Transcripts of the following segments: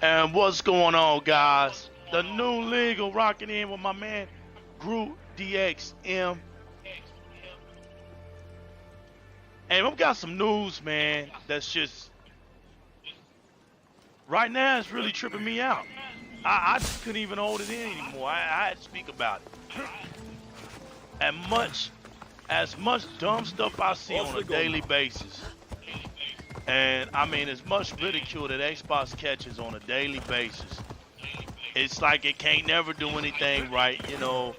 And what's going on, guys? The new legal rocking in with my man Groot DXM. And I've got some news, man, that's just right now it's really tripping me out. I just couldn't even hold it in anymore. I had to speak about it. As much dumb stuff I see on a daily basis. And I mean, as much ridicule that Xbox catches on a daily basis, it's like it can't never do anything right. You know,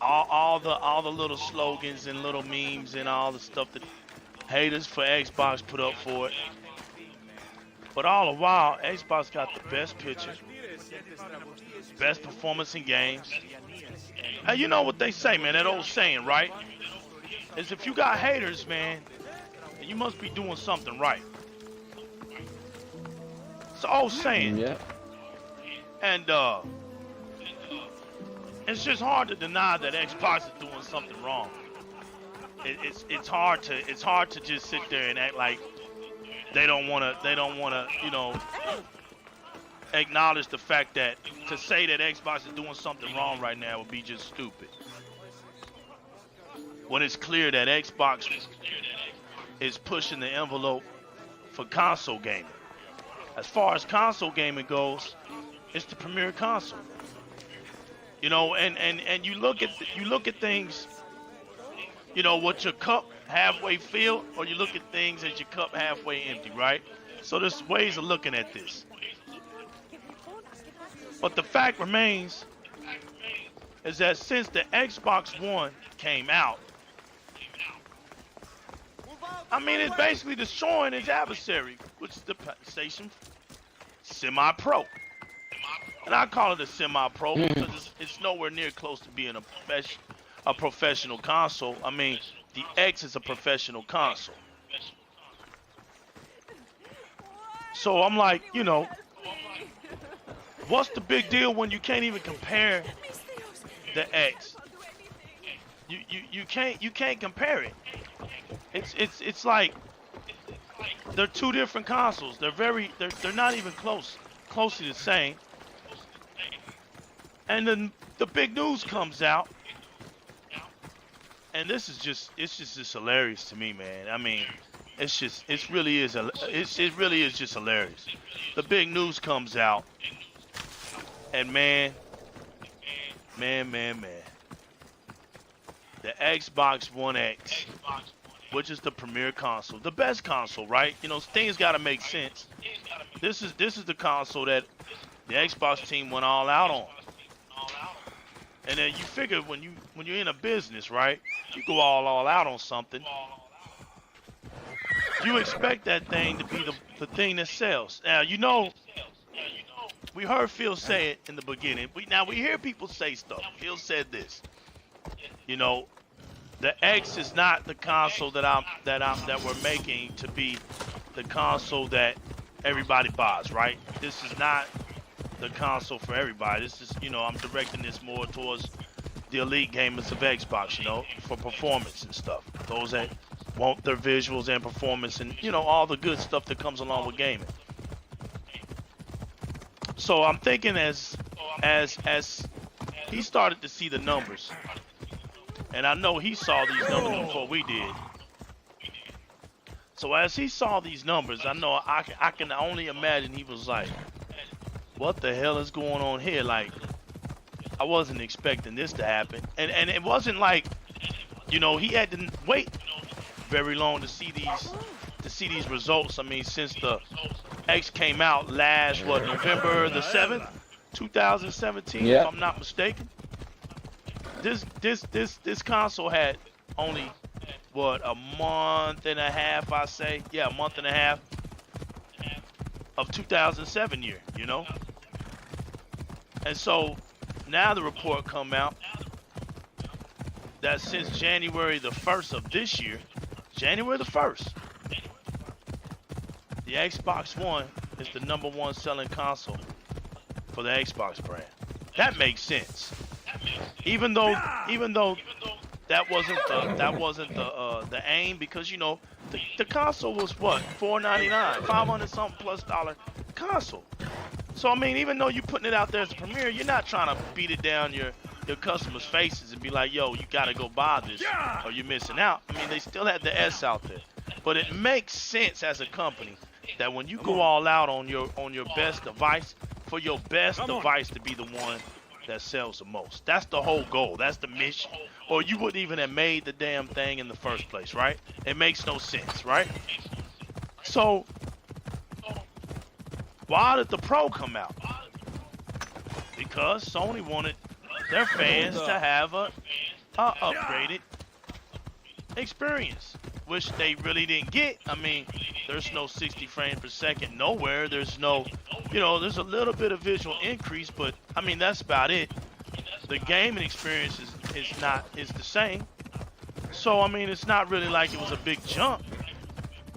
all the little slogans and little memes and all the stuff that haters for Xbox put up for it. But all the while, Xbox got the best picture, best performance in games. And you know what they say, man? That old saying, right? Is if you got haters, man, you must be doing something right. It's an old saying. Yeah. And it's just hard to deny that Xbox is doing something wrong. It's hard to just sit there and act like they don't wanna you know acknowledge the fact that to say that Xbox is doing something wrong right now would be just stupid. When it's clear that Xbox is pushing the envelope for console gaming. As far as console gaming goes, it's the premier console. You know, and you look at things, you know, what your cup halfway filled, or you look at things as your cup halfway empty, right? So there's ways of looking at this. But the fact remains is that since the Xbox One came out, I mean, it's basically destroying its adversary, which is the PlayStation Semi-Pro. And I call it a Semi-Pro because it's nowhere near close to being a professional console. I mean, the X is a professional console. So I'm like, you know, what's the big deal when you can't even compare the X? You can't compare it. It's like they're two different consoles. They're not even closely the same. And then the big news comes out, and it's just hilarious to me, man. I mean, it really is just hilarious. The big news comes out, and man, the Xbox One X, which is the premier console, the best console, right? You know, things gotta make sense. This is the console that the Xbox team went all out on. And then you figure when you're in a business, right? You go all out on something. You expect that thing to be the thing that sells. Now, you know, we heard Phil say it in the beginning. We hear people say stuff. Phil said this. You know, the X is not the console that we're making to be the console that everybody buys, right? This is not the console for everybody. This is, you know, I'm directing this more towards the elite gamers of Xbox, you know, for performance and stuff. Those that want their visuals and performance and, you know, all the good stuff that comes along with gaming. So I'm thinking as he started to see the numbers, and I know he saw these numbers before we did. So as he saw these numbers, I know I can only imagine he was like, what the hell is going on here? Like, I wasn't expecting this to happen. And it wasn't like, you know, he had to wait very long to see these results. I mean, since the X came out last, November the 7th, 2017, if I'm not mistaken. This console had only a month and a half, I say. Yeah, a month and a half of 2007 year, you know? And so now the report come out that since January the 1st of this year, January the 1st, the Xbox One is the #1 selling console for the Xbox brand. That makes sense. Even though that wasn't the aim, because you know the console was what, $499, $500 something plus console. So I mean, even though you're putting it out there as a premiere, you're not trying to beat it down your customers' faces and be like, yo, you gotta go buy this or you're missing out. I mean, they still had the S out there. But it makes sense as a company that when you go all out on your best device, for your best device to be the one that sells the most. That's the whole goal. That's the mission. Or you wouldn't even have made the damn thing in the first place, right? It makes no sense, right? So why did the Pro come out? Because Sony wanted their fans to have a upgraded experience, which they really didn't get. I mean, there's no 60 frames per second nowhere. There's no, there's a little bit of visual increase, but I mean, that's about it. The gaming experience is the same. So I mean, it's not really like it was a big jump.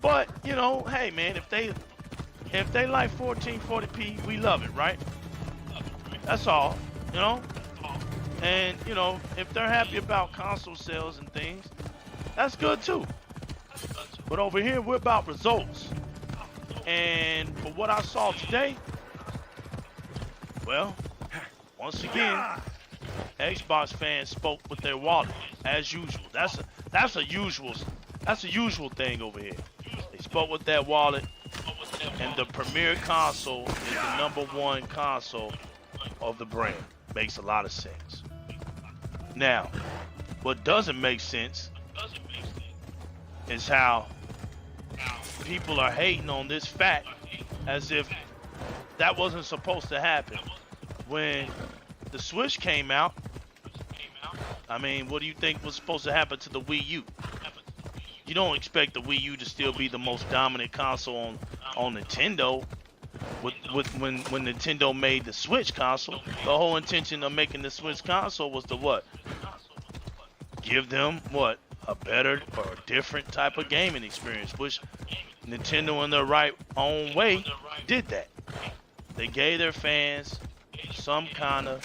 But hey man, if they like 1440p, we love it, right? That's all, And if they're happy about console sales and things, that's good too. But over here, we're about results. And for what I saw today, well, once again, Xbox fans spoke with their wallet as usual. That's a usual thing over here. They spoke with their wallet, and the premier console is the #1 console of the brand. Makes a lot of sense. Now, what doesn't make sense is how people are hating on this fact as if that wasn't supposed to happen. When the Switch came out, I mean, what do you think was supposed to happen to the Wii U? You don't expect the Wii U to still be the most dominant console on Nintendo. When Nintendo made the Switch console, the whole intention of making the Switch console was to what? Give them what? A better or different type of gaming experience, which Nintendo in their right own way did that. They gave their fans some kind of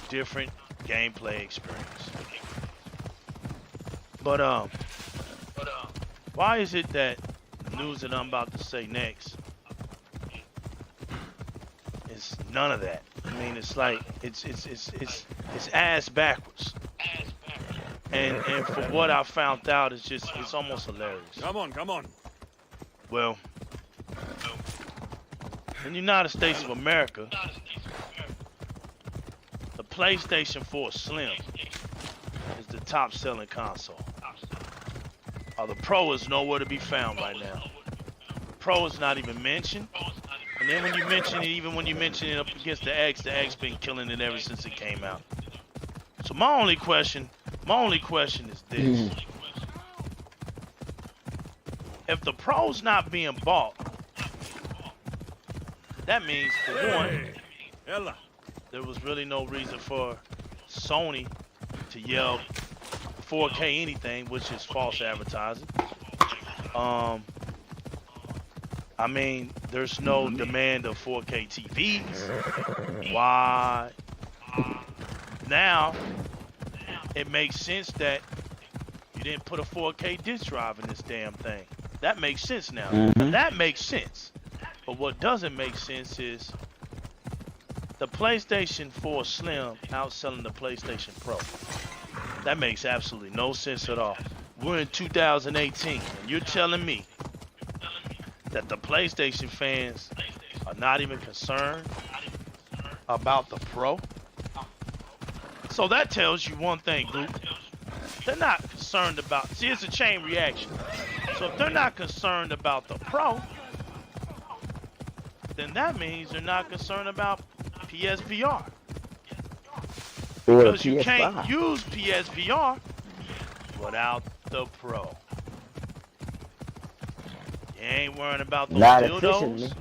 different gameplay experience. But why is it that the news that I'm about to say next is none of that? I mean, it's like it's ass backwards. And for what I found out, it's almost hilarious. Come on. Well, in the United States of America, the PlayStation 4 Slim is the top-selling console. The Pro is nowhere to be found right now. The Pro is not even mentioned. And then when you mention it, even when you mention it up against the X been killing it ever since it came out. So my only question is this. If the Pro's not being bought, that means, for one, there was really no reason for Sony to yell 4K anything, which is false advertising. I mean, there's no demand of 4K TVs. Why? Now, it makes sense that you didn't put a 4K disc drive in this damn thing. That makes sense now. That makes sense. But what doesn't make sense is the PlayStation 4 Slim outselling the PlayStation Pro. That makes absolutely no sense at all. We're in 2018, and you're telling me that the PlayStation fans are not even concerned about the Pro? So that tells you one thing, Luke. They're not concerned about... See, it's a chain reaction. So if they're not concerned about the Pro, then that means they're not concerned about PSVR. Because you can't use PSVR without the Pro. You ain't worrying about those dildos.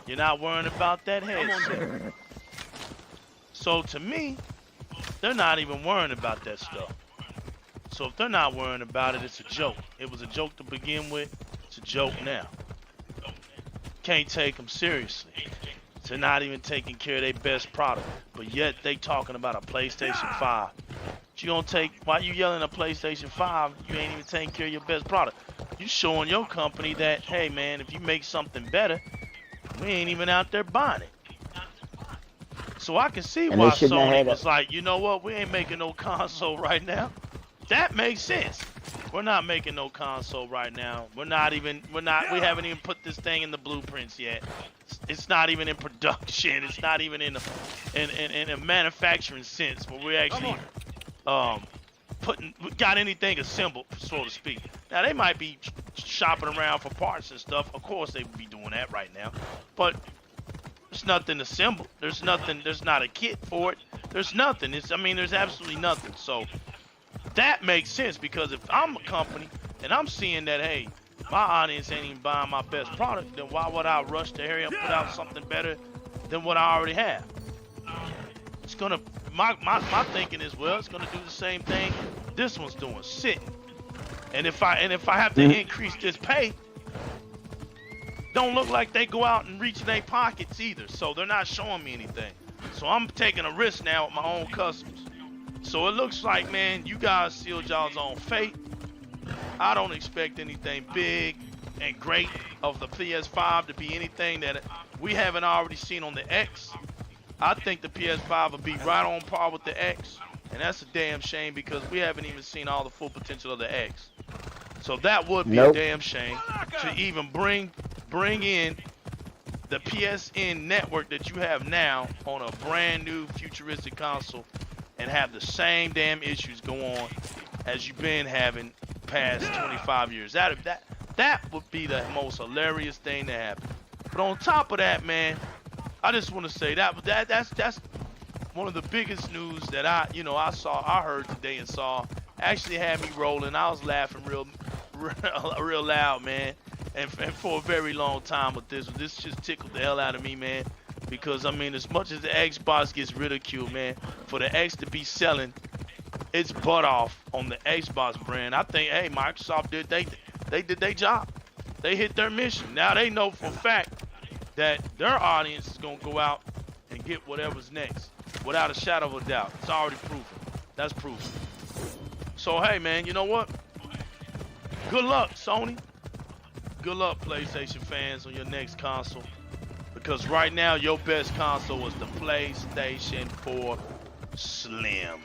You're not worrying about that headset. So to me, they're not even worrying about that stuff. So if they're not worrying about it, it's a joke. It was a joke to begin with. It's a joke now. Can't take them seriously. They're not even taking care of their best product. But yet they talking about a PlayStation 5. You gonna take, why you yelling at PlayStation 5, you ain't even taking care of your best product. You showing your company that, hey man, if you make something better, we ain't even out there buying it. So I can see And they why shouldn't have Sony had was like, you know what, we ain't making no console right now. That makes sense. We're not making no console right now. We haven't even put this thing in the blueprints yet. It's not even in production. It's not even in a manufacturing sense where we're actually got anything assembled, so to speak. Now they might be shopping around for parts and stuff. Of course they would be doing that right now, but there's nothing assembled. There's nothing. There's not a kit for it. There's nothing. There's absolutely nothing. So that makes sense, because if I'm a company and I'm seeing that, hey, my audience ain't even buying my best product, then why would I rush to hurry up and put out something better than what I already have? It's gonna, my thinking is, well, it's gonna do the same thing this one's doing, sitting. And if I have to increase this pay, don't look like they go out and reach in their pockets either. So they're not showing me anything. So I'm taking a risk now with my own customers. So it looks like, man, you guys sealed y'all's own fate. I don't expect anything big and great of the PS5 to be anything that we haven't already seen on the X. I think the PS5 will be right on par with the X, and that's a damn shame, because we haven't even seen all the full potential of the X. So that would be a damn shame to even bring in the PSN network that you have now on a brand new futuristic console and have the same damn issues go on as you've been having past 25 years. That would be the most hilarious thing to happen. But on top of that, man, I just want to say that's one of the biggest news that I heard today and saw. Actually had me rolling. I was laughing real loud, man, and for a very long time with this. This just tickled the hell out of me, man, because as much as the Xbox gets ridiculed, man, for the X to be selling its butt off on the Xbox brand, I think, hey, Microsoft did their job. They hit their mission. Now they know for a fact that their audience is gonna go out and get whatever's next, without a shadow of a doubt. It's already proven. That's proven. So hey, man, you know what? Good luck, Sony. Good luck, PlayStation fans, on your next console. Because right now, your best console is the PlayStation 4 Slim.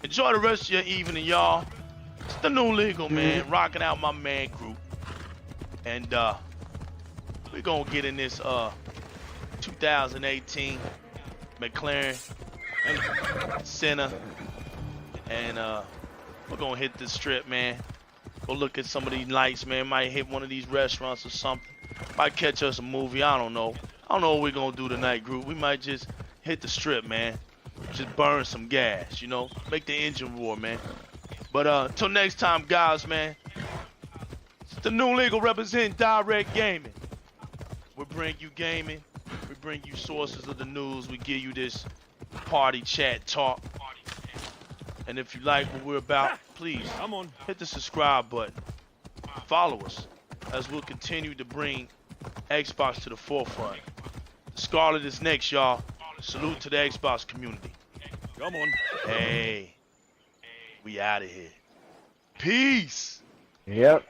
Enjoy the rest of your evening, y'all. It's the New Legal, man, rocking out my man group. And we're going to get in this 2018 McLaren Senna. And we're going to hit this strip, man. Go look at some of these lights, man. Might hit one of these restaurants or something. Might catch us a movie. I don't know. I don't know what we're going to do tonight, group. We might just hit the strip, man. Just burn some gas, you know. Make the engine roar, man. But until next time, guys, man. It's the New Legal representing Di-RREC Gaming. We bring you gaming. We bring you sources of the news. We give you this party chat talk. And if you like what we're about, please hit the subscribe button. Follow us as we'll continue to bring Xbox to the forefront. The Scarlet is next, y'all. Salute to the Xbox community. Come on. Hey, we out of here. Peace. Yep.